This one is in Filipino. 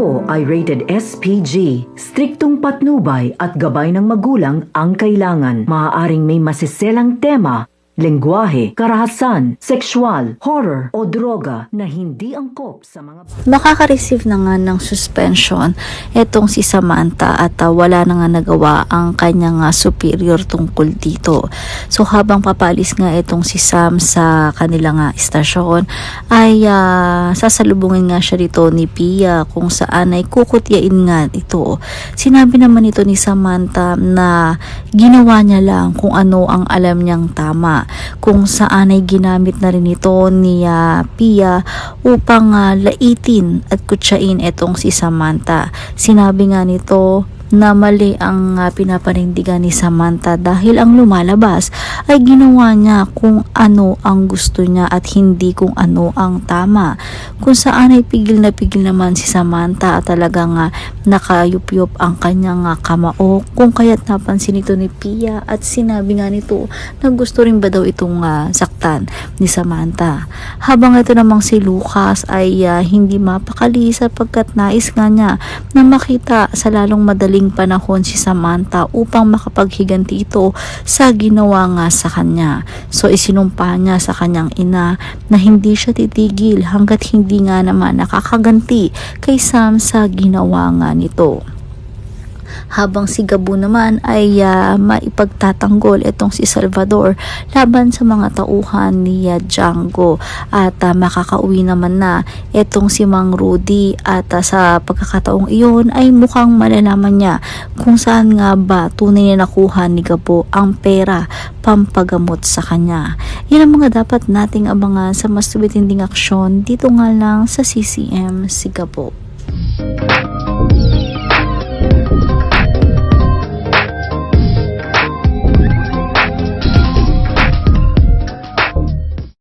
ito ay rated SPG. Striktong patnubay at gabay ng magulang ang kailangan. Maaaring may masiselang tema, lengguwahe, karahasan, sexual, horror o droga na hindi angkop sa mga Makaka-receive na nga ng suspension etong si Samantha at wala na nga nagawa ang kanyang superior tungkol dito. So habang papalis nga itong si Sam sa kanilang istasyon ay sasalubungin nga siya dito ni Pia kung saan ay kukutyain nga ito. Sinabi naman ito ni Samantha na ginawa niya lang kung ano ang alam niyang tama, kung saan ay ginamit na rin ito ni Pia upang laitin at kutsain etong si Samantha. Sinabi nga nito na mali ang pinapanindigan ni Samantha dahil ang lumalabas ay ginawa niya kung ano ang gusto niya at hindi kung ano ang tama. Kung saan ay pigil naman si Samantha at talagang nakayup-yup ang kanyang kamao, kung kaya't napansin ito ni Pia at sinabi nga nito na gusto rin ba daw itong saktan ni Samantha. Habang ito namang si Lucas ay hindi mapakali sapagkat nais nga niya na makita sa lalong madaling panahon si Samantha upang makapaghiganti ito sa ginawa nga sa kanya. So isinumpa niya sa kanyang ina na hindi siya titigil hanggat hindi nga naman nakakaganti kay Sam sa ginawa nga nito. Habang si Gabo naman ay maipagtatanggol itong si Salvador laban sa mga tauhan ni Django at makakauwi naman na itong si Mang Rudy at sa pagkakataong iyon ay mukhang malalaman niya kung saan nga ba tunay na nakuha ni Gabo ang pera pampagamot sa kanya. Yan ang mga dapat nating abangan sa mas tubitinding aksyon dito nga lang sa CCM si Gabo.